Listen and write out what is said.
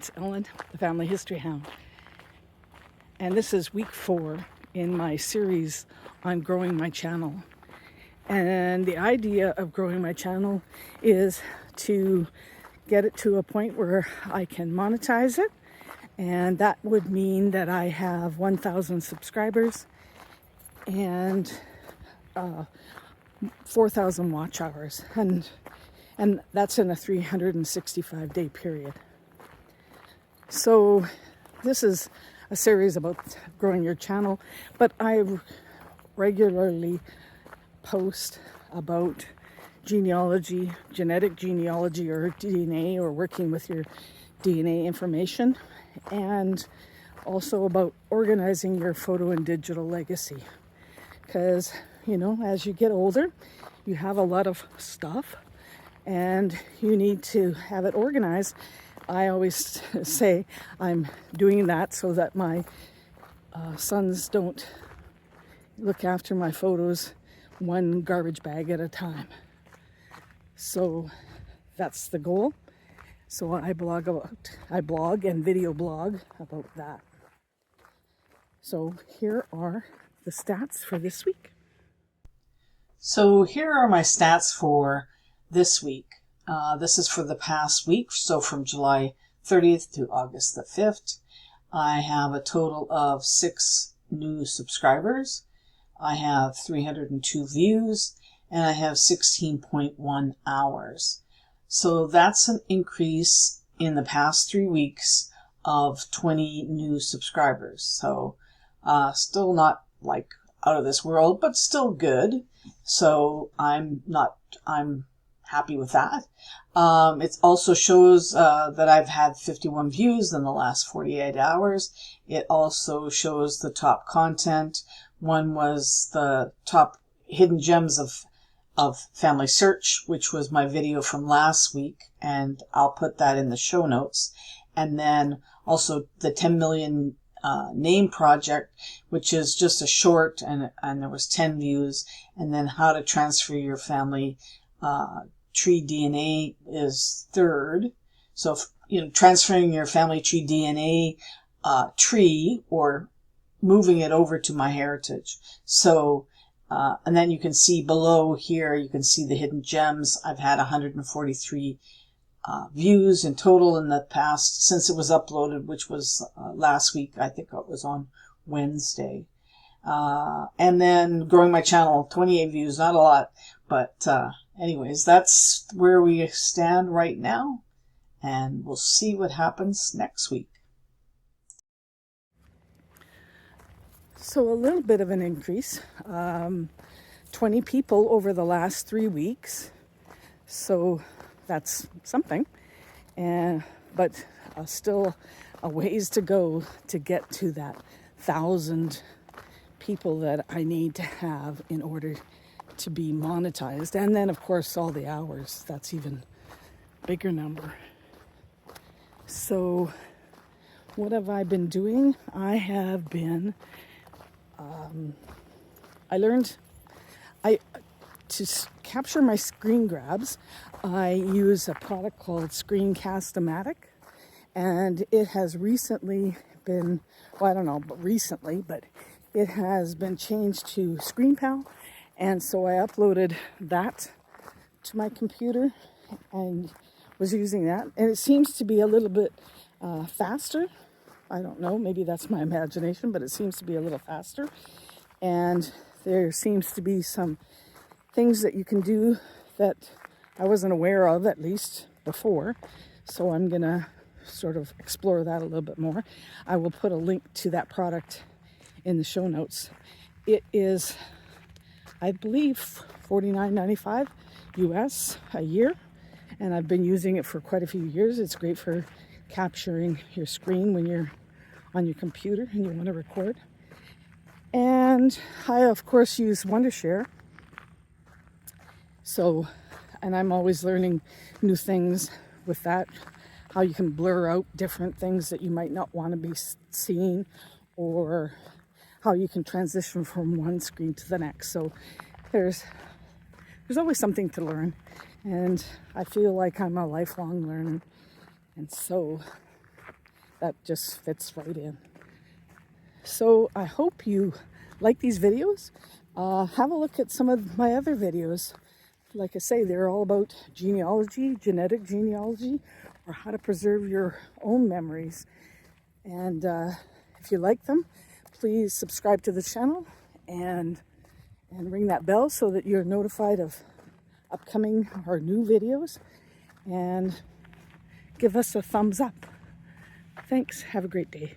it's Ellen, the Family History Hound. And this is week 4 in my series on growing my channel. And the idea of growing my channel is to get it to a point where I can monetize it. And that would mean that I have 1,000 subscribers and 4,000 watch hours. And that's in a 365-day period. So this is a series about growing your channel, but I regularly post about genealogy, genetic genealogy or DNA, or working with your DNA information, and also about organizing your photo and digital legacy. Because, as you get older, you have a lot of stuff and you need to have it organized. I always say I'm doing that so that my sons don't look after my photos one garbage bag at a time. So that's the goal. So I blog and video blog about that. So here are the stats for this week. So here are my stats for this week. This is for the past week, so from July 30th to August the 5th. I have a total of 6 new subscribers. I have 302 views, and I have 16.1 hours. So that's an increase in the past 3 weeks of 20 new subscribers. So still not like out of this world, but still good. So I'm happy with that. It also shows that I've had 51 views in the last 48 hours. It also shows the top content. One was the top hidden gems of family search, which was my video from last week, and I'll put that in the show notes. And then also the 10 million name project, which is just a short, and there was 10 views. And then how to transfer your family tree DNA is third. So transferring your family tree DNA tree, or moving it over to MyHeritage. So and then you can see below here, you can see the hidden gems. I've had 143 views in total in the past since it was uploaded, which was last week. I think it was on Wednesday. And then growing my channel, 28 views, not a lot, but anyways, that's where we stand right now, and we'll see what happens next week. So a little bit of an increase, 20 people over the last 3 weeks. So that's something, but still a ways to go to get to that 1,000 people that I need to have in order to be monetized. And then of course all the hours, that's even bigger number. So what have I been doing? I have been to capture my screen grabs, I use a product called ScreenCast-O-Matic, and it has recently been, well, I don't know, but it has been changed to ScreenPal, and so I uploaded that to my computer and was using that, and it seems to be a little bit faster. I don't know, maybe that's my imagination, but it seems to be a little faster. And there seems to be some things that you can do that I wasn't aware of, at least before. So I'm going to sort of explore that a little bit more. I will put a link to that product in the show notes. It is, I believe, $49.95 US a year. And I've been using it for quite a few years. It's great for capturing your screen when you're on your computer and you want to record. And I, of course, use Wondershare. So, and I'm always learning new things with that, how you can blur out different things that you might not want to be seeing, or how you can transition from one screen to the next. So there's always something to learn, and I feel like I'm a lifelong learner. And so that just fits right in. So I hope you like these videos. Have a look at some of my other videos. Like I say, they're all about genealogy, genetic genealogy, or how to preserve your own memories. And if you like them, please subscribe to the channel and ring that bell so that you're notified of upcoming or new videos. And give us a thumbs up. Thanks. Have a great day.